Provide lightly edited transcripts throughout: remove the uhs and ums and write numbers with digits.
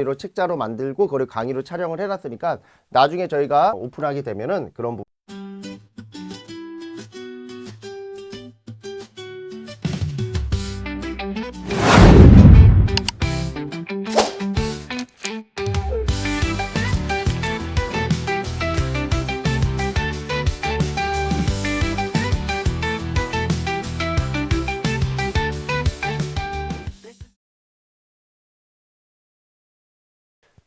로 책자로 만들고 그걸 강의로 촬영을 해놨으니까 나중에 저희가 오픈하게 되면은 그런 부분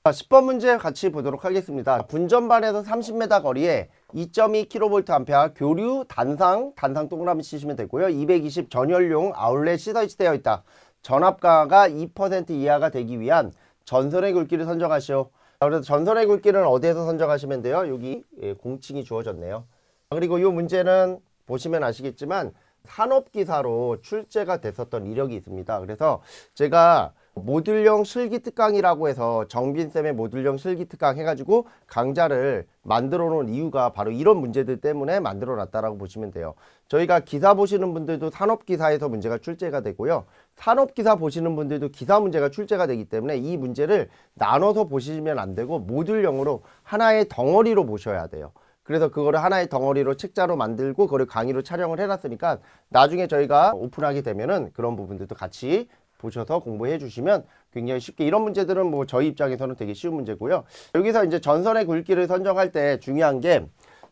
자, 10번 문제 같이 보도록 하겠습니다. 분전반에서 30m 거리에 2.2kVA 교류 단상 동그라미 치시면 되고요. 220 전열용 아울렛이 설치되어 있다. 전압 강화가 2% 이하가 되기 위한 전선의 굵기를 선정하시오. 그래서 전선의 굵기는 어디에서 선정하시면 돼요? 여기 공칭이 주어졌네요. 그리고 이 문제는 보시면 아시겠지만 산업기사로 출제가 됐었던 이력이 있습니다. 그래서 제가 모듈형 실기특강이라고 해서 정빈쌤의 모듈형 실기특강 해가지고 강좌를 만들어 놓은 이유가 바로 이런 문제들 때문에 만들어 놨다라고 보시면 돼요. 저희가 기사 보시는 분들도 산업기사에서 문제가 출제가 되고요. 산업기사 보시는 분들도 기사 문제가 출제가 되기 때문에 이 문제를 나눠서 보시면 안 되고 모듈형으로 하나의 덩어리로 보셔야 돼요. 그래서 그거를 하나의 덩어리로 책자로 만들고 그걸 강의로 촬영을 해놨으니까 나중에 저희가 오픈하게 되면은 그런 부분들도 같이 보셔서 공부해 주시면 굉장히 쉽게, 이런 문제들은 뭐 저희 입장에서는 되게 쉬운 문제고요. 여기서 이제 전선의 굵기를 선정할 때 중요한 게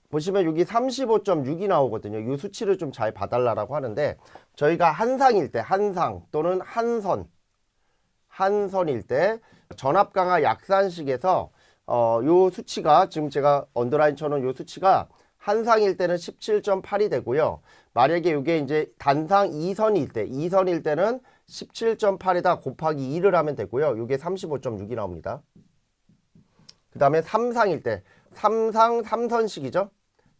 보시면 여기 35.6이 나오거든요. 이 수치를 좀 잘 봐달라고 하는데 저희가 한상일 때, 한상 또는 한선일 때 전압 강화 약산식에서 요 수치가 지금 제가 언더라인 쳐놓은 요 수치가 한상일 때는 17.8이 되고요. 만약에 이게 이제 단상 2선일 때는 17.8에다 곱하기 2를 하면 되고요. 이게 35.6이 나옵니다. 그 다음에 3상일 때, 3선식이죠.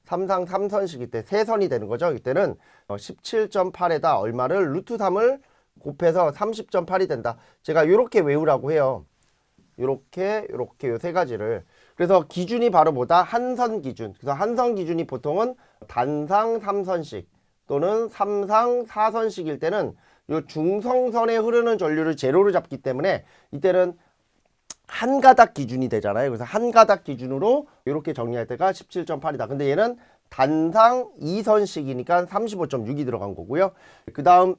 3선식일 때 3선이 되는 거죠. 이때는 17.8에다 얼마를 루트 3을 곱해서 30.8이 된다. 제가 이렇게 외우라고 해요. 요렇게 요 세 가지를. 그래서 기준이 바로 뭐다? 한선 기준. 그래서 한선 기준이 보통은 단상 3선식 또는 3상 4선식일 때는 요 중성선에 흐르는 전류를 제로로 잡기 때문에 이때는 한 가닥 기준이 되잖아요. 그래서 한 가닥 기준으로 이렇게 정리할 때가 17.8이다. 근데 얘는 단상 2선식이니까 35.6이 들어간 거고요. 그 다음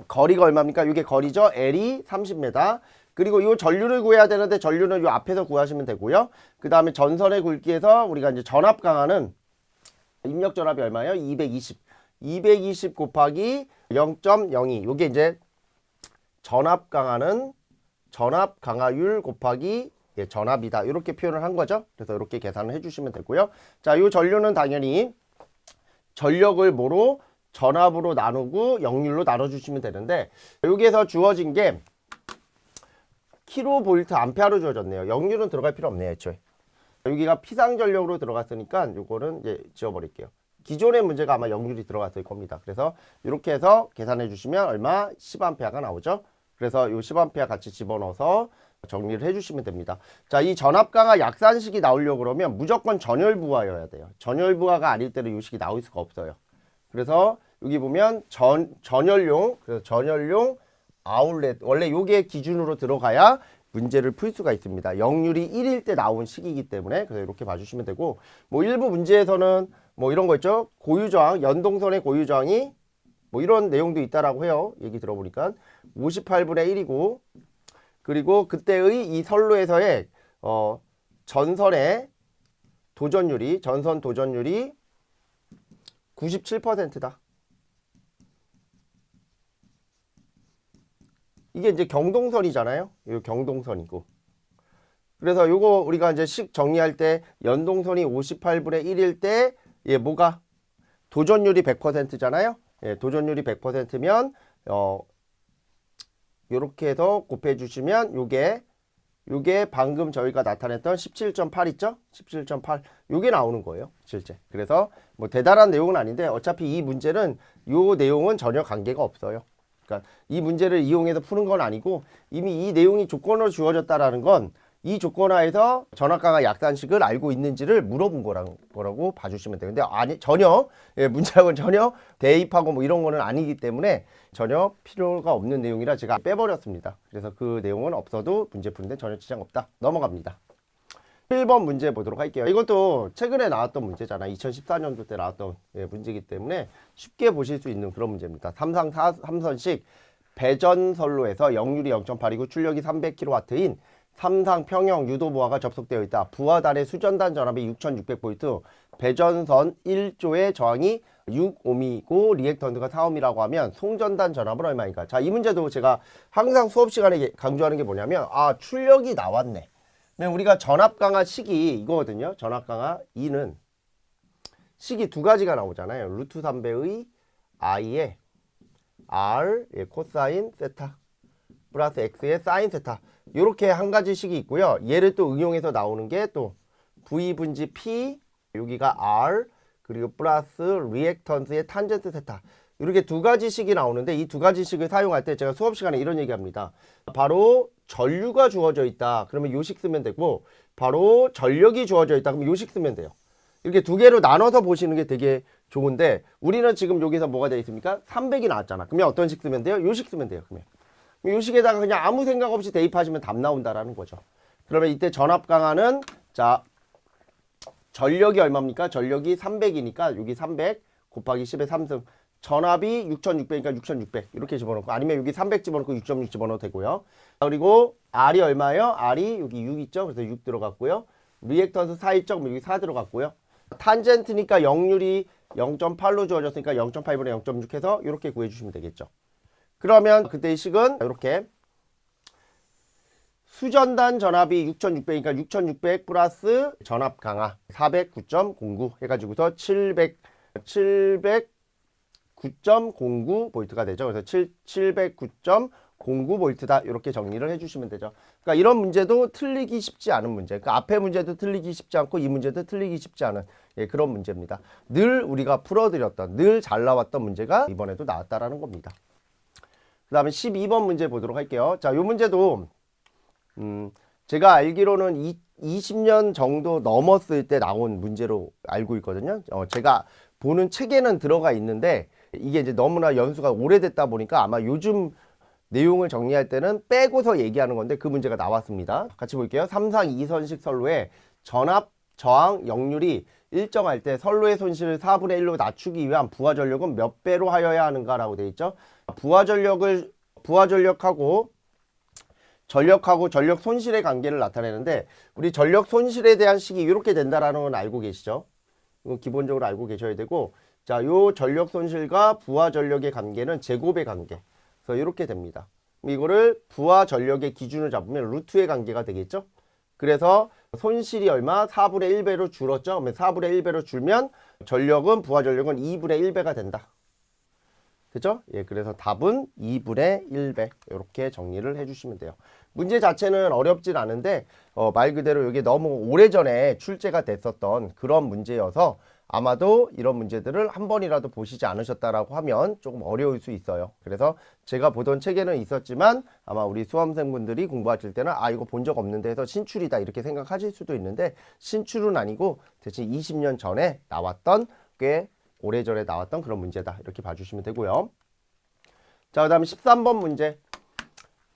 거리가 얼마입니까? 이게 거리죠. L이 30m. 그리고 이 전류를 구해야 되는데 전류는 이 앞에서 구하시면 되고요. 그 다음에 전선의 굵기에서 우리가 이제 전압 강화는 입력 전압이 얼마예요? 220 곱하기 0.02. 이게 이제 전압 강화는 전압 강화율 곱하기 전압이다. 이렇게 표현을 한 거죠. 그래서 이렇게 계산을 해주시면 되고요. 자, 이 전류는 당연히 전력을 뭐로? 전압으로 나누고 역률로 나눠주시면 되는데 여기에서 주어진 게 킬로볼트 암페어로 주어졌네요. 역률은 들어갈 필요 없네요. 애초에. 여기가 피상전력으로 들어갔으니까 이거는 이제 지워버릴게요. 기존의 문제가 아마 역률이 들어갔을 겁니다. 그래서 이렇게 해서 계산해 주시면 얼마? 10A가 나오죠. 그래서 이 10A 같이 집어넣어서 정리를 해주시면 됩니다. 자, 이 전압 강화 약산식이 나오려고 그러면 무조건 전열부하여야 돼요. 전열부하가 아닐 때는 이 식이 나올 수가 없어요. 그래서 여기 보면 전열용, 그래서 전열용 아울렛, 원래 요게 기준으로 들어가야 문제를 풀 수가 있습니다. 역률이 1일 때 나온 식이기 때문에. 그래서 이렇게 봐주시면 되고, 뭐 일부 문제에서는 뭐 이런 거 있죠. 고유저항, 연동선의 고유저항이 뭐 이런 내용도 있다라고 해요. 얘기 들어보니까 58분의 1이고, 그리고 그때의 이 선로에서의 전선의 도전율이, 전선 도전율이 97%다. 이게 이제 경동선이잖아요. 이거 경동선이고. 그래서 요거 우리가 이제 식 정리할 때 연동선이 58분의 1일 때 뭐가? 도전율이 100%잖아요. 예, 도전율이 100%면 요렇게 해서 곱해 주시면 요게 방금 저희가 나타냈던 17.8 있죠? 17.8. 요게 나오는 거예요. 실제. 그래서 뭐 대단한 내용은 아닌데 어차피 이 문제는 요 내용은 전혀 관계가 없어요. 그러니까 이 문제를 이용해서 푸는 건 아니고 이미 이 내용이 조건으로 주어졌다라는 건 이 조건하에서 전압 강화 약산식을 알고 있는지를 물어본 거라고 봐주시면 돼요. 근데 아니 전혀 문제하고는 전혀 대입하고 뭐 이런 거는 아니기 때문에 전혀 필요가 없는 내용이라 제가 빼버렸습니다. 그래서 그 내용은 없어도 문제 푸는데 전혀 지장 없다. 넘어갑니다. 1번 문제 보도록 할게요. 이것도 최근에 나왔던 문제잖아. 2014년도 때 나왔던 문제이기 때문에 쉽게 보실 수 있는 그런 문제입니다. 삼상 3선식 배전선로에서 역률이 0.8이고 출력이 300kW인 삼상 평형 유도부하가 접속되어 있다. 부하단의 수전단 전압이 6600V, 배전선 1조의 저항이 6ohm이고 리액턴트가 4ohm이라고 하면 송전단 전압은 얼마인가? 자, 이 문제도 제가 항상 수업 시간에 강조하는 게 뭐냐면 출력이 나왔네. 우리가 전압 강화 식이 이거거든요. 전압 강화 2는 식이 두 가지가 나오잖아요. 루트 3배의 i의 r 코사인 세타 플러스 x의 사인 세타. 이렇게 한 가지 식이 있고요. 얘를 또 응용해서 나오는 게 또 V분지 P, 여기가 R, 그리고 플러스 리액턴스의 탄젠트 세타. 이렇게 두 가지 식이 나오는데 이 두 가지 식을 사용할 때 제가 수업 시간에 이런 얘기합니다. 바로 전류가 주어져 있다. 그러면 요식 쓰면 되고, 바로 전력이 주어져 있다. 그러면 요식 쓰면 돼요. 이렇게 두 개로 나눠서 보시는 게 되게 좋은데, 우리는 지금 여기서 뭐가 되어 있습니까? 300이 나왔잖아. 그러면 어떤 식 쓰면 돼요? 요식 쓰면 돼요. 그러면 요식에다가 그냥 아무 생각 없이 대입하시면 답 나온다라는 거죠. 그러면 이때 전압 강화는, 자, 전력이 얼마입니까? 전력이 300이니까 여기 300 곱하기 10의 3승. 전압이 6600이니까 6600 이렇게 집어넣고, 아니면 여기 300 집어넣고 6.6 집어넣어도 되고요. 그리고 R이 얼마예요? R이 여기 6 있죠? 그래서 6 들어갔고요. 리액턴스 4 있죠? 그럼 여기 4 들어갔고요. 탄젠트니까 역률이 0.8로 주어졌으니까 0.8분의 0.6 해서 이렇게 구해주시면 되겠죠. 그러면 그때의 식은 이렇게 수전단 전압이 6600이니까 6600 플러스 전압 강화 409.09 해가지고서 709.09V가 되죠. 그래서 709.09V다 이렇게 정리를 해주시면 되죠. 그러니까 이런 문제도 틀리기 쉽지 않은 문제. 그러니까 앞에 문제도 틀리기 쉽지 않고 이 문제도 틀리기 쉽지 않은 그런 문제입니다. 늘 우리가 풀어드렸던, 늘 잘 나왔던 문제가 이번에도 나왔다라는 겁니다. 그 다음에 12번 문제 보도록 할게요. 자, 이 문제도 제가 알기로는 20년 정도 넘었을 때 나온 문제로 알고 있거든요. 제가 보는 책에는 들어가 있는데 이게 이제 너무나 연수가 오래됐다 보니까 아마 요즘 내용을 정리할 때는 빼고서 얘기하는 건데 그 문제가 나왔습니다. 같이 볼게요. 삼상 2선식 선로에 전압, 저항, 역률이 일정할 때 선로의 손실을 4분의 1로 낮추기 위한 부하 전력은 몇 배로 하여야 하는가라고 되어 있죠. 부하 전력하고 전력 손실의 관계를 나타내는데, 우리 전력 손실에 대한 식이 이렇게 된다라는 건 알고 계시죠? 이거 기본적으로 알고 계셔야 되고, 자, 요 전력 손실과 부하 전력의 관계는 제곱의 관계. 그래서 이렇게 됩니다. 이거를 부하 전력의 기준을 잡으면 루트의 관계가 되겠죠? 그래서 손실이 얼마? 4분의 1배로 줄었죠? 그러면 4분의 1배로 줄면 전력은, 부하 전력은 2분의 1배가 된다. 그죠? 예, 그래서 답은 2분의 1배 이렇게 정리를 해주시면 돼요. 문제 자체는 어렵진 않은데 말 그대로 이게 너무 오래전에 출제가 됐었던 그런 문제여서 아마도 이런 문제들을 한 번이라도 보시지 않으셨다라고 하면 조금 어려울 수 있어요. 그래서 제가 보던 책에는 있었지만 아마 우리 수험생분들이 공부하실 때는 이거 본 적 없는데 해서 신출이다 이렇게 생각하실 수도 있는데, 신출은 아니고 대신 20년 전에 나왔던, 꽤 오래전에 나왔던 그런 문제다 이렇게 봐주시면 되고요. 자, 그 다음에 13번 문제.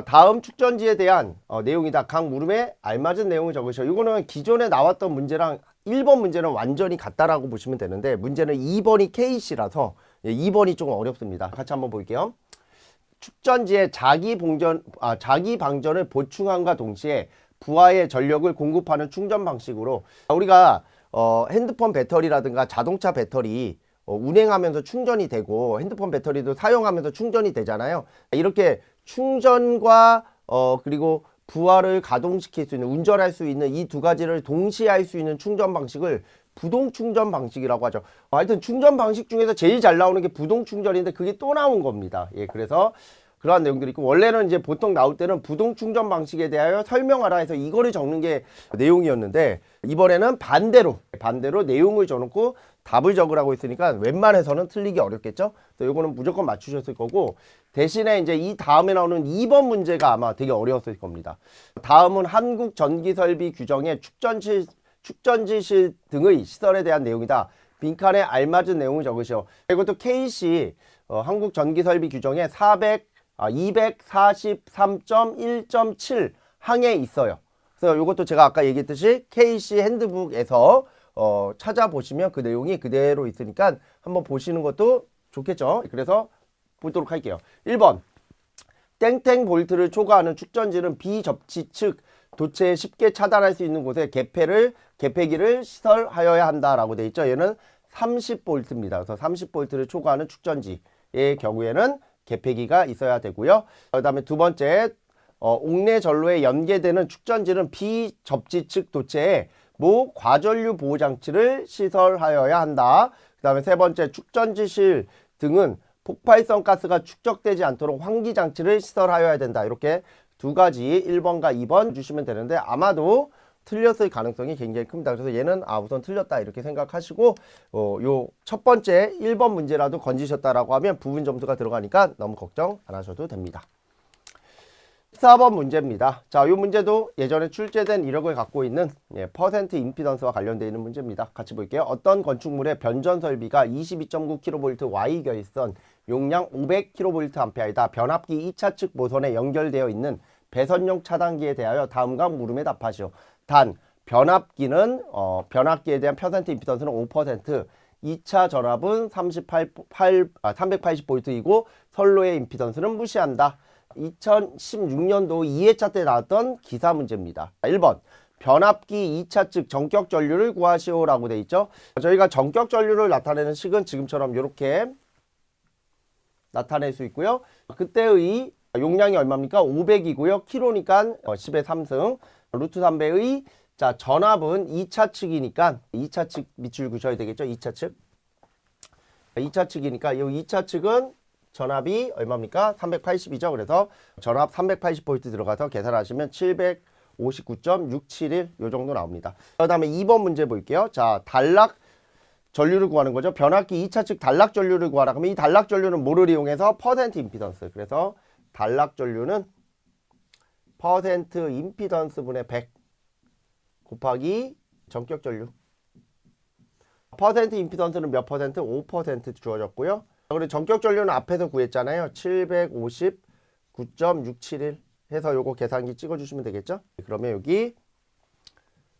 다음 축전지에 대한 내용이다. 각 물음에 알맞은 내용을 적으셔. 이거는 기존에 나왔던 문제랑 1번 문제는 완전히 같다라고 보시면 되는데, 문제는 2번이 KC라서 2번이 조금 어렵습니다. 같이 한번 볼게요. 축전지에 자기 방전을 보충함과 동시에 부하의 전력을 공급하는 충전 방식으로, 우리가 핸드폰 배터리라든가 자동차 배터리 운행하면서 충전이 되고 핸드폰 배터리도 사용하면서 충전이 되잖아요. 이렇게 충전과 그리고 부하를 가동시킬 수 있는, 운전할 수 있는 이 두 가지를 동시에 할 수 있는 충전 방식을 부동 충전 방식이라고 하죠. 하여튼 충전 방식 중에서 제일 잘 나오는 게 부동 충전인데 그게 또 나온 겁니다. 예, 그래서 그러한 내용들이 있고, 원래는 이제 보통 나올 때는 부동 충전 방식에 대하여 설명하라 해서 이거를 적는 게 내용이었는데, 이번에는 반대로 내용을 적어놓고 답을 적으라고 했으니까 웬만해서는 틀리기 어렵겠죠. 요거는 무조건 맞추셨을 거고, 대신에 이제 이 다음에 나오는 2번 문제가 아마 되게 어려웠을 겁니다. 다음은 한국 전기설비 규정의 축전지실 등의 시설에 대한 내용이다. 빈칸에 알맞은 내용을 적으시오. 이것도 KC 한국 전기설비 규정의 243.1.7 항에 있어요. 그래서 이것도 제가 아까 얘기했듯이 KC 핸드북에서 찾아보시면 그 내용이 그대로 있으니까 한번 보시는 것도 좋겠죠. 그래서 보도록 할게요. 1번 땡땡 볼트를 초과하는 축전지는 비접지 측 도체에 쉽게 차단할 수 있는 곳에 개폐기를 시설하여야 한다라고 되어 있죠. 얘는 30볼트입니다. 그래서 30볼트를 초과하는 축전지의 경우에는 개폐기가 있어야 되고요. 그 다음에 두 번째, 옥내 전로에 연계되는 축전지는 비접지 측 도체에 모 과전류 보호 장치를 시설하여야 한다. 그 다음에 세 번째, 축전지실 등은 폭발성 가스가 축적되지 않도록 환기 장치를 시설하여야 된다. 이렇게 두 가지 1번과 2번 주시면 되는데 아마도 틀렸을 가능성이 굉장히 큽니다. 그래서 얘는 우선 틀렸다 이렇게 생각하시고 요 첫 번째 1번 문제라도 건지셨다라고 하면 부분 점수가 들어가니까 너무 걱정 안 하셔도 됩니다. 4번 문제입니다. 자, 이 문제도 예전에 출제된 이력을 갖고 있는 퍼센트 임피던스와 관련되어 있는 문제입니다. 같이 볼게요. 어떤 건축물의 변전 설비가 22.9kV Y 결선 용량 500kVA이다. 변압기 2차 측 모선에 연결되어 있는 배선용 차단기에 대하여 다음과 물음에 답하시오. 단 변압기에 대한 퍼센트 임피던스는 5%, 2차 전압은 380V이고 선로의 임피던스는 무시한다. 2016년도 2회차 때 나왔던 기사 문제입니다. 1번 변압기 2차 측 전격 전류를 구하시오 라고 돼 있죠. 저희가 전격 전류를 나타내는 식은 지금처럼 이렇게 나타낼 수 있고요. 그때의 용량이 얼마입니까? 500이고요. 킬로니까 10의 3승 루트 3배의 자 전압은 2차 측이니까 2차 측 밑줄 그셔야 되겠죠. 2차 측 2차 측이니까 이 2차 측은 전압이 얼마입니까? 380이죠. 그래서 전압 380V 들어가서 계산하시면 759.671 요 정도 나옵니다. 그 다음에 2번 문제 볼게요. 자, 단락 전류를 구하는 거죠. 변압기 2차 측 단락 전류를 구하라. 그러면 이 단락 전류는 뭐를 이용해서? 퍼센트 임피던스. 그래서 단락 전류는 퍼센트 임피던스 분의 100 곱하기 전격 전류. 퍼센트 임피던스는 몇 퍼센트? 5% 주어졌고요. 그리고 전격 전류는 앞에서 구했잖아요. 759.671 해서 요거 계산기 찍어주시면 되겠죠. 그러면 여기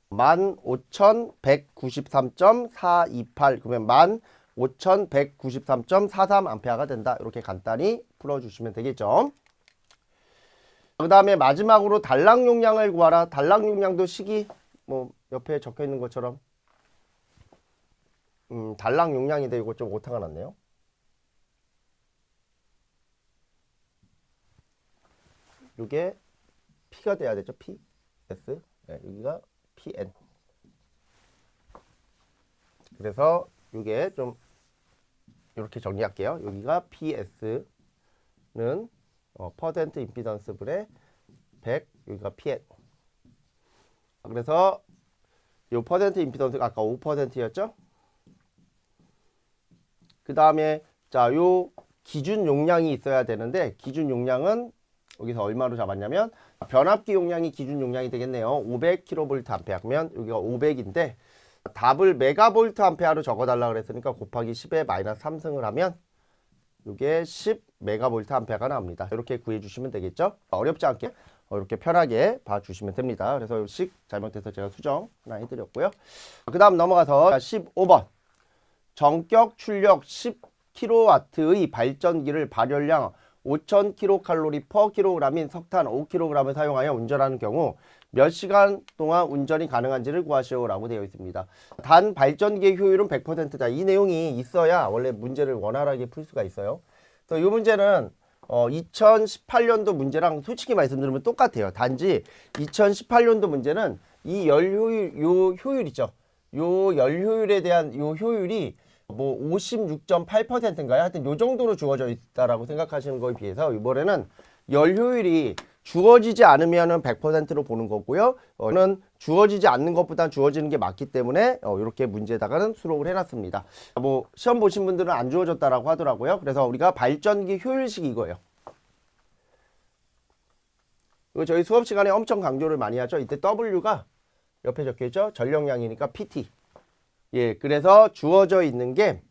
15,193.428 그러면 15,193.43A가 된다. 이렇게 간단히 풀어주시면 되겠죠. 그 다음에 마지막으로 단락 용량을 구하라. 단락 용량도 식이 뭐 옆에 적혀 있는 것처럼 단락 용량인데 이거 좀 오타가 났네요. 이게 P가 돼야 되죠. P, S. 네, 여기가 PN. 그래서 이게 좀 이렇게 정리할게요. 여기가 PS는 퍼센트 임피던스 분의 100, 여기가 PN. 그래서 이 퍼센트 임피던스가 아까 5%였죠. 그 다음에 자, 요 기준 용량이 있어야 되는데 기준 용량은 여기서 얼마로 잡았냐면 변압기 용량이 기준 용량이 되겠네요. 500kVA. 그러면 여기가 500인데 답을 메가볼트 암페어로 적어달라 그랬으니까 곱하기 10에 마이너스 3승을 하면 이게 10메가볼트 암페어가 나옵니다. 이렇게 구해주시면 되겠죠. 어렵지 않게 이렇게 편하게 봐주시면 됩니다. 그래서 식 잘못해서 제가 수정 하나 해드렸고요. 그 다음 넘어가서 15번 전격 출력 10kW의 발전기를 발열량 5,000kcal per kg인 석탄 5kg을 사용하여 운전하는 경우 몇 시간 동안 운전이 가능한지를 구하시오 라고 되어 있습니다. 단 발전기의 효율은 100%다. 이 내용이 있어야 원래 문제를 원활하게 풀 수가 있어요. 그래서 이 문제는 2018년도 문제랑 솔직히 말씀드리면 똑같아요. 단지 2018년도 문제는 이 열효율, 요 효율 있죠. 요 열효율에 대한 요 효율이 뭐 56.8%인가요? 하여튼 요 정도로 주어져 있다라고 생각하시는 거에 비해서 이번에는 열 효율이 주어지지 않으면은 100%로 보는 거고요. 저는 주어지지 않는 것보다 주어지는 게 맞기 때문에 이렇게 문제에다가는 수록을 해놨습니다. 뭐 시험 보신 분들은 안 주어졌다라고 하더라고요. 그래서 우리가 발전기 효율식 이거예요. 이거 저희 수업 시간에 엄청 강조를 많이 하죠. 이때 W가 옆에 적혀있죠. 전력량이니까 PT. 예, 그래서 주어져 있는 게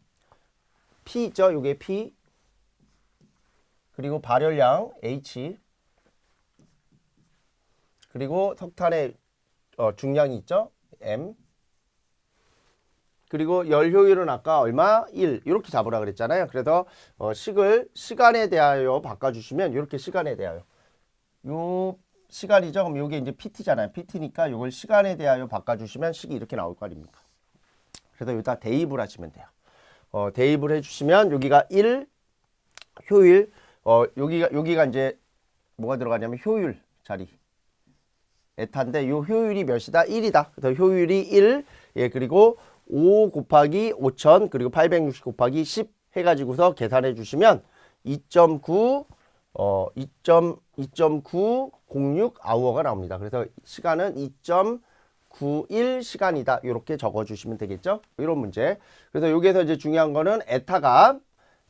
P 있죠. 요게 P. 그리고 발열량 H. 그리고 석탄의 중량이 있죠. M. 그리고 열 효율은 아까 얼마? 1. 이렇게 잡으라 그랬잖아요. 그래서 식을 시간에 대하여 바꿔주시면 이렇게 시간에 대하여. 요 시간이죠. 그럼 요게 이제 PT잖아요. PT니까 요걸 시간에 대하여 바꿔주시면 식이 이렇게 나올 거 아닙니까? 그래서 여기다 대입을 하시면 돼요. 대입을 해주시면 여기가 1. 효율. 여기가 이제 뭐가 들어가냐면 효율 자리. 에타인데 요 효율이 몇이다? 1이다. 그래서 효율이 1. 예, 그리고 5 곱하기 5000 그리고 860 곱하기 10 해가지고서 계산해 주시면 2.9 2.906 아워가 나옵니다. 그래서 시간은 2.91 시간이다. 이렇게 적어 주시면 되겠죠? 이런 문제. 그래서 여기에서 이제 중요한 거는 에타가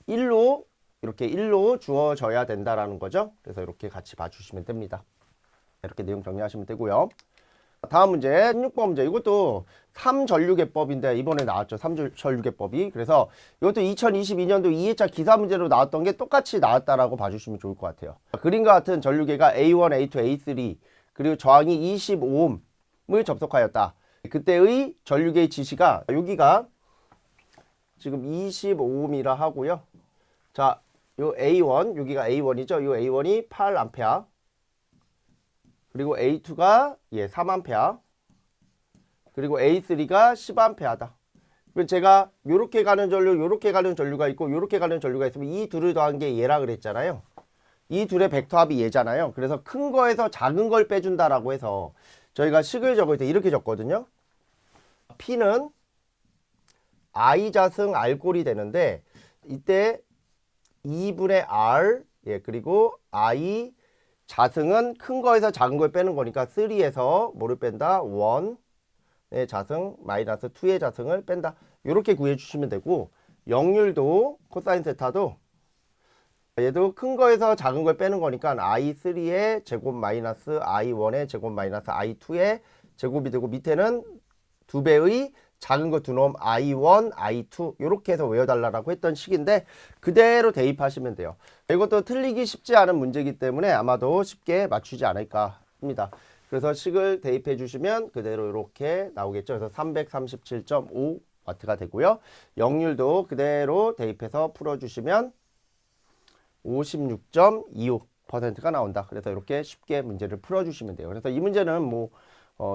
1로 이렇게 1로 주어져야 된다라는 거죠. 그래서 이렇게 같이 봐 주시면 됩니다. 이렇게 내용 정리하시면 되고요. 다음 문제 16번 문제. 이것도 3전류계법인데 이번에 나왔죠. 3전류계법이. 그래서 이것도 2022년도 2회차 기사 문제로 나왔던 게 똑같이 나왔다라고 봐주시면 좋을 것 같아요. 그림과 같은 전류계가 A1, A2, A3 그리고 저항이 25옴을 접속하였다. 그때의 전류계의 지시가 여기가 지금 25옴이라 하고요. 자, 요 A1 여기가 A1이죠. 요 A1이 8A 그리고 A2가 3A 그리고 A3가 10A다. 그럼 제가 요렇게 가는 전류, 요렇게 가는 전류가 있고 요렇게 가는 전류가 있으면 이 둘을 더한 게 얘라 그랬잖아요. 이 둘의 벡터 합이 얘잖아요. 그래서 큰 거에서 작은 걸 빼준다라고 해서 저희가 식을 적을 때 이렇게 적거든요. P는 I 자승 R 꼴이 되는데 이때 2분의 R 그리고 I 자승은 큰 거에서 작은 걸 빼는 거니까 3에서 뭐를 뺀다? 1의 자승 마이너스 2의 자승을 뺀다. 이렇게 구해주시면 되고 역률도 코사인 세타도 얘도 큰 거에서 작은 걸 빼는 거니까 I3의 제곱 마이너스 I1의 제곱 마이너스 I2의 제곱이 되고 밑에는 2배의 작은 거 두 놈 I1, I2 이렇게 해서 외워달라고 했던 식인데 그대로 대입하시면 돼요. 이것도 틀리기 쉽지 않은 문제이기 때문에 아마도 쉽게 맞추지 않을까 합니다. 그래서 식을 대입해 주시면 그대로 이렇게 나오겠죠. 그래서 337.5W가 되고요. 역률도 그대로 대입해서 풀어주시면 56.25%가 나온다. 그래서 이렇게 쉽게 문제를 풀어주시면 돼요. 그래서 이 문제는 뭐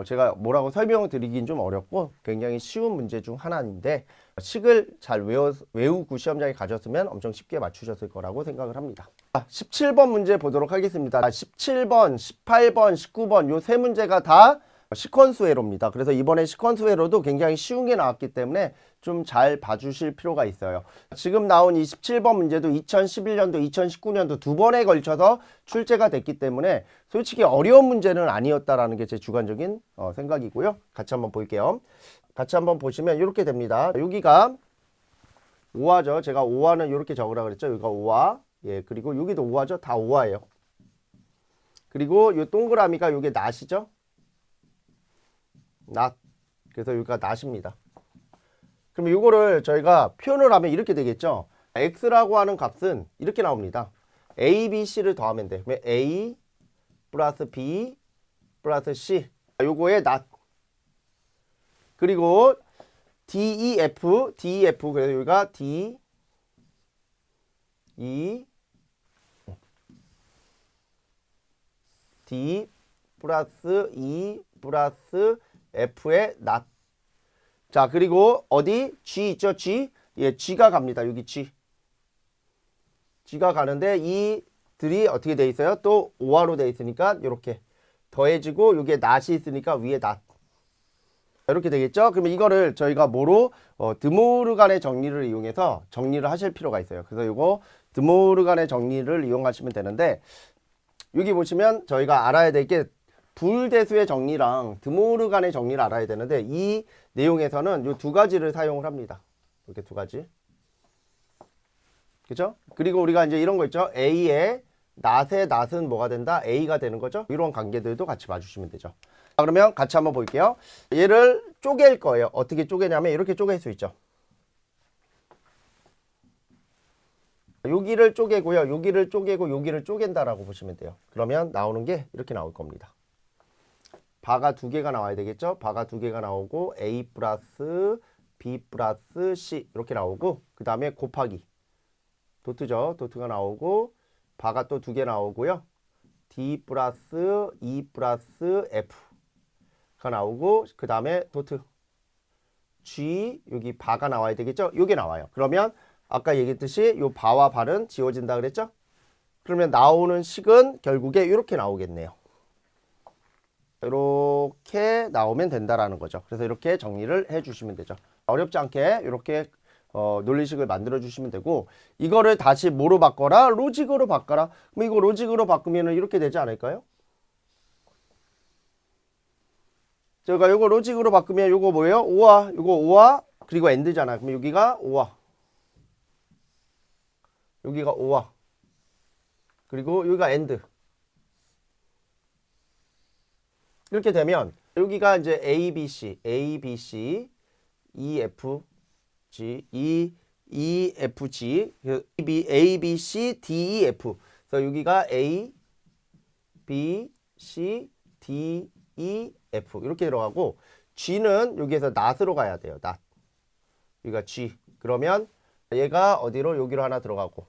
제가 뭐라고 설명을 드리긴 좀 어렵고 굉장히 쉬운 문제 중 하나인데 식을 잘 외우고 시험장에 가셨으면 엄청 쉽게 맞추셨을 거라고 생각을 합니다. 17번 문제 보도록 하겠습니다. 17번, 18번, 19번 요 세 문제가 다 시퀀스 회로입니다. 그래서 이번에 시퀀스 회로도 굉장히 쉬운 게 나왔기 때문에 좀 잘 봐주실 필요가 있어요. 지금 나온 이 17번 문제도 2011년도, 2019년도 두 번에 걸쳐서 출제가 됐기 때문에 솔직히 어려운 문제는 아니었다라는 게 제 주관적인 생각이고요. 같이 한번 볼게요. 같이 한번 보시면 이렇게 됩니다. 여기가 5화죠. 제가 5화는 이렇게 적으라 그랬죠. 여기가 5화. 그리고 여기도 5화죠. 다 5화예요. 그리고 이 동그라미가 이게 낫이죠. 낫. 그래서 여기가 낫입니다. 그럼 이거를 저희가 표현을 하면 이렇게 되겠죠. x라고 하는 값은 이렇게 나옵니다. a, b, c를 더하면 돼. 그러면 a 플러스 b 플러스 c. 요거의 낫. 그리고 DEF 그래서 여기가 D, E, D 플러스 E 플러스 F의 낫. 자, 그리고 어디? G 있죠? G. G가 갑니다. 여기 G. G가 가는데 이들이 어떻게 돼 있어요? 또 5화로 돼 있으니까 이렇게 더해지고 여기에 낫이 있으니까 위에 낫. 이렇게 되겠죠? 그러면 이거를 저희가 뭐로 드모르간의 정리를 이용해서 정리를 하실 필요가 있어요. 그래서 이거 드모르간의 정리를 이용하시면 되는데 여기 보시면 저희가 알아야 될 게 불대수의 정리랑 드모르간의 정리를 알아야 되는데 이 내용에서는 이 두 가지를 사용을 합니다. 이렇게 두 가지. 그죠? 그리고 우리가 이제 이런 거 있죠. A의 낫의 낫은 뭐가 된다? A가 되는 거죠. 이런 관계들도 같이 봐주시면 되죠. 자, 그러면 같이 한번 볼게요. 얘를 쪼갤 거예요. 어떻게 쪼개냐면 이렇게 쪼갤 수 있죠. 여기를 쪼개고요. 여기를 쪼개고 여기를 쪼갠다라고 보시면 돼요. 그러면 나오는 게 이렇게 나올 겁니다. 바가 두 개가 나와야 되겠죠. 바가 두 개가 나오고 A 플러스 B 플러스 C 이렇게 나오고 그 다음에 곱하기 도트죠. 도트가 나오고 바가 또 두 개 나오고요. D 플러스 E 플러스 F가 나오고 그 다음에 도트 G 여기 바가 나와야 되겠죠. 요게 나와요. 그러면 아까 얘기했듯이 요 바와 발은 지워진다 그랬죠. 그러면 나오는 식은 결국에 이렇게 나오겠네요. 이렇게 나오면 된다라는 거죠. 그래서 이렇게 정리를 해 주시면 되죠. 어렵지 않게 이렇게 논리식을 만들어 주시면 되고 이거를 다시 뭐로 바꿔라? 로직으로 바꿔라. 그럼 이거 로직으로 바꾸면 이렇게 되지 않을까요? 제가 이거 로직으로 바꾸면 이거 뭐예요? 오와 이거 오와 그리고 엔드잖아. 그럼 여기가 오와 여기가 오와 그리고 여기가 엔드 이렇게 되면 여기가 이제 A, B, C, A, B, C, E, F, G, E, F, G, A, B, C, D, E, F. 그래서 여기가 A, B, C, D, E, F 이렇게 들어가고 G는 여기에서 not으로 가야 돼요. not. 여기가 G. 그러면 얘가 어디로? 여기로 하나 들어가고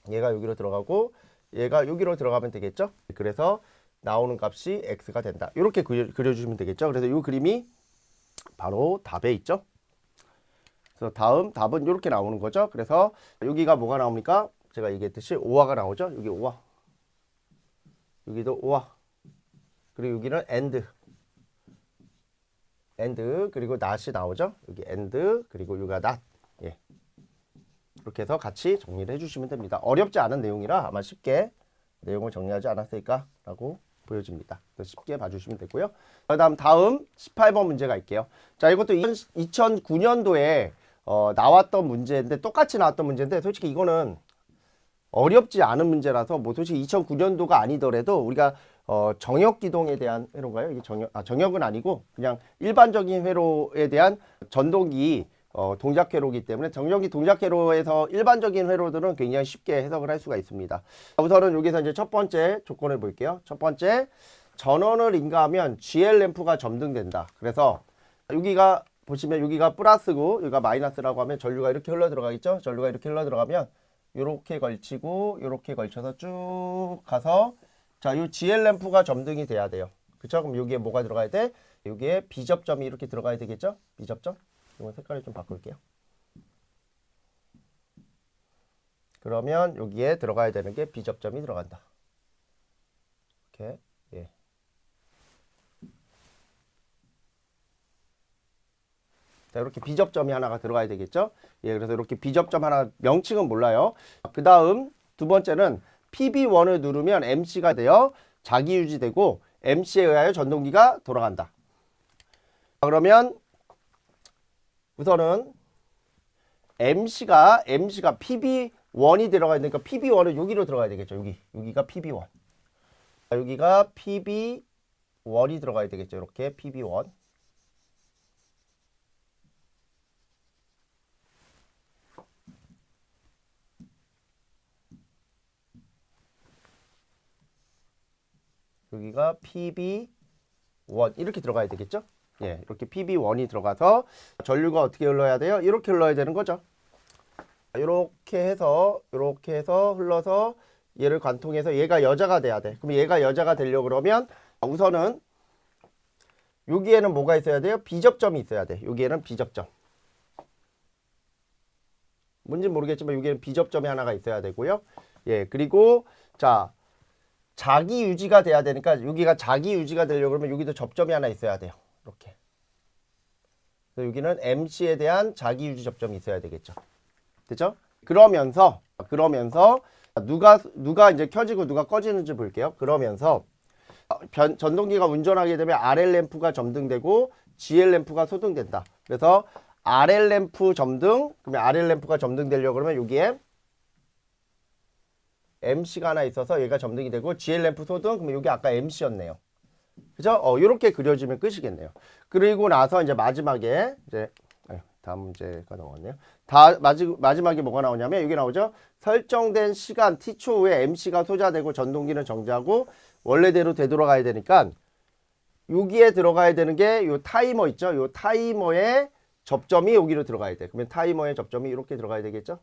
얘가 여기로 들어가고 얘가 여기로 들어가면 되겠죠? 그래서 나오는 값이 x가 된다. 이렇게 그려주시면 되겠죠. 그래서 이 그림이 바로 답에 있죠. 그래서 다음 답은 이렇게 나오는 거죠. 그래서 여기가 뭐가 나옵니까? 제가 얘기했듯이 5화가 나오죠. 여기 5화. 여기도 5화. 그리고 여기는 and. 그리고 not이 나오죠. 여기 and 그리고 여기가 not. 예. 이렇게 해서 같이 정리를 해주시면 됩니다. 어렵지 않은 내용이라 아마 쉽게 내용을 정리하지 않았을까라고 보여집니다. 쉽게 봐주시면 되고요. 다음 18번 문제 갈게요. 자, 이것도 2009년도에 나왔던 문제인데 똑같이 나왔던 문제인데 솔직히 이거는 어렵지 않은 문제라서 뭐 솔직히 2009년도가 아니더라도 우리가 정역기동에 대한 회로인가요? 이게 정역은 아니고 그냥 일반적인 회로에 대한 전동기 동작 회로이기 때문에 정역기 동작 회로에서 일반적인 회로들은 굉장히 쉽게 해석을 할 수가 있습니다. 우선은 여기서 이제 첫 번째 조건을 볼게요. 첫 번째, 전원을 인가하면 GL램프가 점등된다. 그래서 여기가 보시면 여기가 플러스고 여기가 마이너스라고 하면 전류가 이렇게 흘러 들어가겠죠. 전류가 이렇게 흘러 들어가면 이렇게 걸치고 이렇게 걸쳐서 쭉 가서 자, 이 GL램프가 점등이 돼야 돼요. 그쵸? 그럼 여기에 뭐가 들어가야 돼? 여기에 B접점이 이렇게 들어가야 되겠죠? B접점. 이거 색깔을 좀 바꿀게요. 그러면 여기에 들어가야 되는 게 B접점이 들어간다. 이렇게. 예. 자, 이렇게 B접점이 하나가 들어가야 되겠죠? 예, 그래서 이렇게 B접점 하나 명칭은 몰라요. 그 다음 두 번째는 PB1을 누르면 MC가 되어 자기 유지되고 MC에 의하여 전동기가 돌아간다. 그러면 우선은 MC가 PB1이 들어가야 되니까 PB1은 여기로 들어가야 되겠죠. 여기가 PB1. 여기가 PB1이 들어가야 되겠죠. 이렇게 PB1. 여기가 PB1 이렇게 들어가야 되겠죠. 예, 이렇게 PB1이 들어가서 전류가 어떻게 흘러야 돼요? 이렇게 흘러야 되는 거죠. 이렇게 해서 흘러서 얘를 관통해서 얘가 여자가 돼야 돼. 그럼 얘가 여자가 되려고 그러면 우선은 여기에는 뭐가 있어야 돼요? B접점이 있어야 돼. 여기에는 B접점. 뭔지는 모르겠지만 여기에는 B접점이 하나가 있어야 되고요. 예, 그리고 자, 자기 유지가 돼야 되니까 여기가 자기 유지가 되려고 그러면 여기도 접점이 하나 있어야 돼요. 이렇게. 그래서 여기는 MC에 대한 자기 유지 접점이 있어야 되겠죠. 됐죠? 그러면서 누가 이제 켜지고 누가 꺼지는지 볼게요. 그러면서 전동기가 운전하게 되면 RL 램프가 점등되고 GL 램프가 소등된다. 그래서 RL 램프 점등, 그러면 RL 램프가 점등되려고 그러면 여기에 MC가 하나 있어서 얘가 점등이 되고 GL 램프 소등, 그러면 여기 아까 MC였네요. 그죠? 이렇게 그려지면 끝이겠네요. 그리고 나서 이제 마지막에 이제 다음 문제가 나왔네요. 마지막에 뭐가 나오냐면 여기 나오죠. 설정된 시간 t초 후에 MC가 소자되고 전동기는 정지하고 원래대로 되돌아가야 되니까 여기에 들어가야 되는 게 요 타이머 있죠. 요 타이머의 접점이 여기로 들어가야 돼. 그러면 타이머의 접점이 이렇게 들어가야 되겠죠.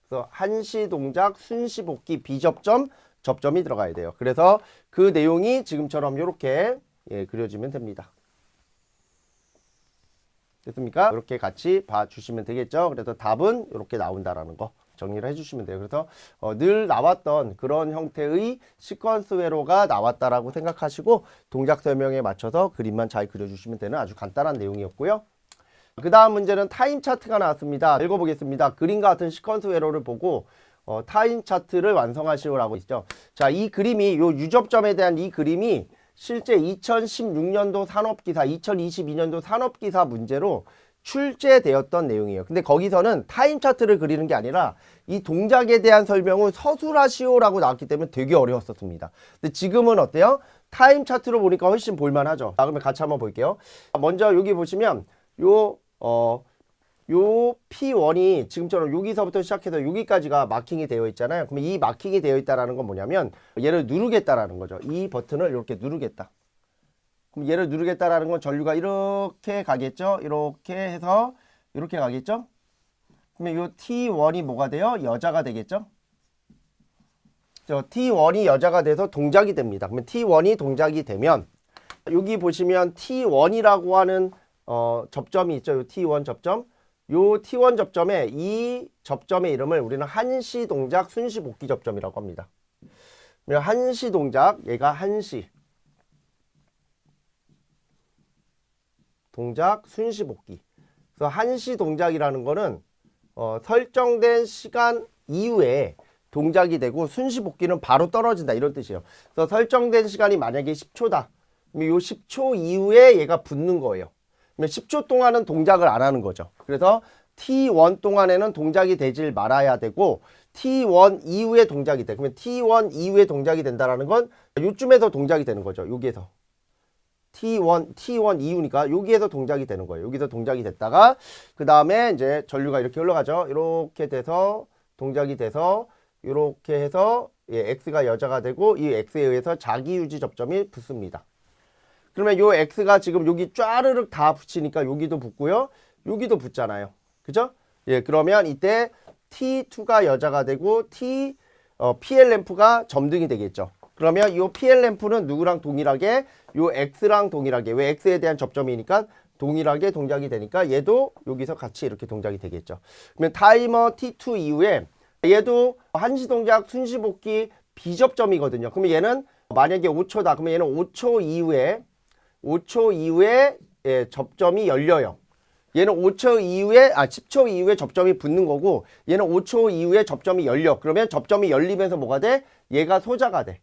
그래서 한시 동작 순시 복귀 비접점 접점이 들어가야 돼요. 그래서 그 내용이 지금처럼 이렇게 그려지면 됩니다. 됐습니까? 이렇게 같이 봐주시면 되겠죠. 그래서 답은 이렇게 나온다라는 거 정리를 해주시면 돼요. 그래서 늘 나왔던 그런 형태의 시퀀스 회로가 나왔다라고 생각하시고 동작 설명에 맞춰서 그림만 잘 그려주시면 되는 아주 간단한 내용이었고요. 그 다음 문제는 타임 차트가 나왔습니다. 읽어보겠습니다. 그림과 같은 시퀀스 회로를 보고 타임 차트를 완성하시오라고 있죠. 자, 이 그림이 요 유접점에 대한 이 그림이 실제 2016년도 산업기사, 2022년도 산업기사 문제로 출제되었던 내용이에요. 근데 거기서는 타임 차트를 그리는 게 아니라 이 동작에 대한 설명을 서술하시오라고 나왔기 때문에 되게 어려웠었습니다. 근데 지금은 어때요? 타임 차트로 보니까 훨씬 볼만하죠. 자, 그러면 같이 한번 볼게요. 먼저 여기 보시면 요 P1이 지금처럼 여기서부터 시작해서 여기까지가 마킹이 되어 있잖아요. 그러면 이 마킹이 되어 있다는 건 뭐냐면 얘를 누르겠다라는 거죠. 이 버튼을 이렇게 누르겠다. 그럼 얘를 누르겠다라는 건 전류가 이렇게 가겠죠. 이렇게 해서 이렇게 가겠죠. 그러면 이 T1이 뭐가 돼요? 여자가 되겠죠. T1이 여자가 돼서 동작이 됩니다. 그러면 T1이 동작이 되면 여기 보시면 T1이라고 하는 접점이 있죠. 요 T1 접점. 요 T1 접점에 이 접점의 이름을 우리는 한시 동작 순시 복귀 접점이라고 합니다. 한시 동작, 얘가 한시 동작 순시 복귀. 그래서 한시 동작이라는 거는 설정된 시간 이후에 동작이 되고 순시 복귀는 바로 떨어진다 이런 뜻이에요. 그래서 설정된 시간이 만약에 10초다. 그럼 요 10초 이후에 얘가 붙는 거예요. 그러면 10초 동안은 동작을 안 하는 거죠. 그래서 T1 동안에는 동작이 되질 말아야 되고 T1 이후에 동작이 돼. 그러면 T1 이후에 동작이 된다라는 건 요쯤에서 동작이 되는 거죠. 여기에서 T1 이후니까 여기에서 동작이 되는 거예요. 여기서 동작이 됐다가 그 다음에 이제 전류가 이렇게 흘러가죠. 이렇게 돼서 동작이 돼서 이렇게 해서 X가 여자가 되고 이 X에 의해서 자기유지 접점이 붙습니다. 그러면 요 X가 지금 여기 쫘르륵 다 붙이니까 여기도 붙고요. 여기도 붙잖아요. 그죠? 그러면 이때 T2가 여자가 되고 PL 램프가 점등이 되겠죠. 그러면 이 PL 램프는 누구랑 동일하게? 요 X랑 동일하게. 왜 X에 대한 접점이니까 동일하게 동작이 되니까 얘도 여기서 같이 이렇게 동작이 되겠죠. 그러면 타이머 T2 이후에 얘도 한시 동작 순시 복귀 비접점이거든요. 그러면 얘는 만약에 5초다. 그러면 얘는 5초 이후에 접점이 열려요. 얘는 5초 이후에 10초 이후에 접점이 붙는 거고 얘는 5초 이후에 접점이 열려. 그러면 접점이 열리면서 뭐가 돼? 얘가 소자가 돼.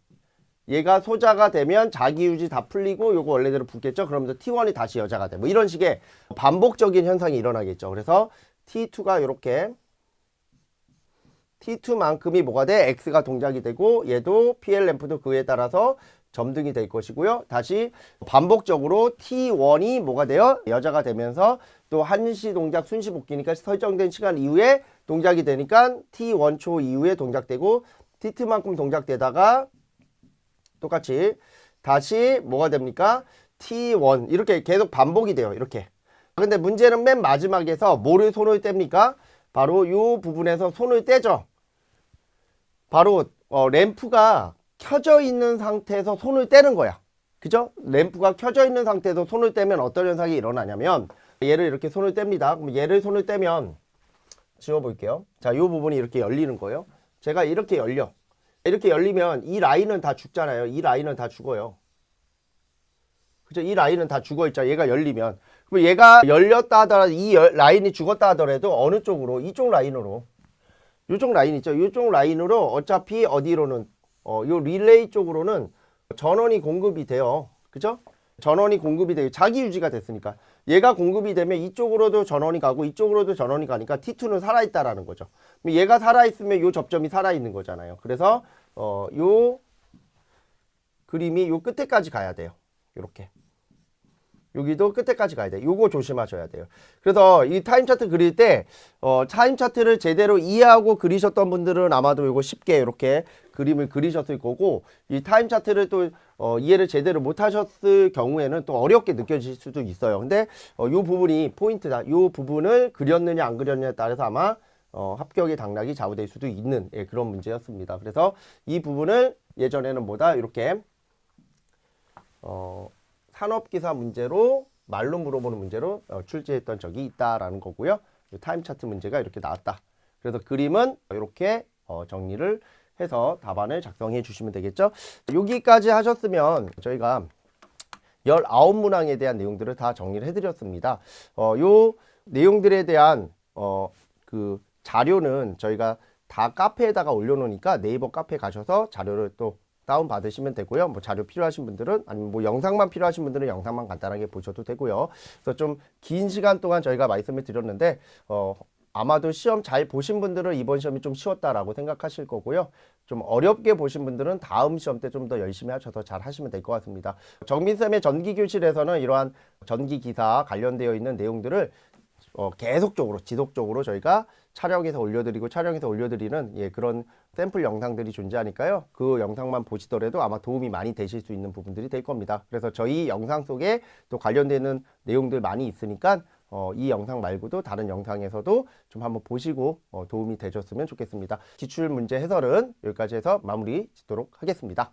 얘가 소자가 되면 자기유지 다 풀리고 요거 원래대로 붙겠죠. 그러면서 T1이 다시 여자가 돼. 뭐 이런 식의 반복적인 현상이 일어나겠죠. 그래서 T2가 이렇게 T2만큼이 뭐가 돼? X가 동작이 되고 얘도 PL 램프도 그에 따라서 점등이 될 것이고요. 다시 반복적으로 T1이 뭐가 돼요? 여자가 되면서 또 한시 동작 순시 복귀니까 설정된 시간 이후에 동작이 되니까 T1초 이후에 동작되고 T2만큼 동작되다가 똑같이 다시 뭐가 됩니까? T1 이렇게 계속 반복이 돼요. 이렇게. 근데 문제는 맨 마지막에서 뭐를 손을 뗍니까? 바로 이 부분에서 손을 떼죠. 바로 램프가 켜져 있는 상태에서 손을 떼는 거야. 그죠? 램프가 켜져 있는 상태에서 손을 떼면 어떤 현상이 일어나냐면 얘를 이렇게 손을 뗍니다. 그럼 얘를 손을 떼면 지워볼게요. 자, 이 부분이 이렇게 열리는 거예요. 제가 이렇게 열려. 이렇게 열리면 이 라인은 다 죽잖아요. 이 라인은 다 죽어요. 그죠? 이 라인은 다 죽어 있죠. 얘가 열리면. 그럼 얘가 열렸다 하더라도 이 라인이 죽었다 하더라도 어느 쪽으로? 이쪽 라인으로. 요쪽 라인 있죠. 요쪽 라인으로 어차피 어디로는 요 릴레이 쪽으로는 전원이 공급이 돼요. 그죠? 전원이 공급이 돼요. 자기 유지가 됐으니까. 얘가 공급이 되면 이쪽으로도 전원이 가고 이쪽으로도 전원이 가니까 T2는 살아있다라는 거죠. 얘가 살아있으면 요 접점이 살아있는 거잖아요. 그래서 요 그림이 요 끝에까지 가야 돼요. 요렇게. 여기도 끝에까지 가야 돼요. 요거 조심하셔야 돼요. 그래서 이 타임 차트 그릴 때 타임 차트를 제대로 이해하고 그리셨던 분들은 아마도 요거 쉽게 이렇게 그림을 그리셨을 거고, 이 타임 차트를 또 이해를 제대로 못 하셨을 경우에는 또 어렵게 느껴질 수도 있어요. 근데 요 부분이 포인트다. 요 부분을 그렸느냐 안 그렸느냐에 따라서 아마 합격의 당락이 좌우될 수도 있는 그런 문제였습니다. 그래서 이 부분을 예전에는 뭐다 이렇게 산업기사 문제로 말로 물어보는 문제로 출제했던 적이 있다라는 거고요. 타임 차트 문제가 이렇게 나왔다. 그래서 그림은 이렇게 정리를 해서 답안을 작성해 주시면 되겠죠. 여기까지 하셨으면 저희가 19문항에 대한 내용들을 다 정리를 해드렸습니다. 요 내용들에 대한 그 자료는 저희가 다 카페에다가 올려놓으니까 네이버 카페 가셔서 자료를 또 다운 받으시면 되고요. 뭐 자료 필요하신 분들은, 아니면 뭐 영상만 필요하신 분들은 영상만 간단하게 보셔도 되고요. 그래서 좀 긴 시간 동안 저희가 말씀을 드렸는데 아마도 시험 잘 보신 분들은 이번 시험이 좀 쉬웠다라고 생각하실 거고요. 좀 어렵게 보신 분들은 다음 시험 때 좀 더 열심히 하셔서 잘 하시면 될 것 같습니다. 정민쌤의 전기교실에서는 이러한 전기기사 관련되어 있는 내용들을 계속적으로 지속적으로 저희가 촬영해서 올려드리는 그런 샘플 영상들이 존재하니까요. 그 영상만 보시더라도 아마 도움이 많이 되실 수 있는 부분들이 될 겁니다. 그래서 저희 영상 속에 또 관련되는 내용들 많이 있으니까 이 영상 말고도 다른 영상에서도 좀 한번 보시고 도움이 되셨으면 좋겠습니다. 기출 문제 해설은 여기까지 해서 마무리 짓도록 하겠습니다.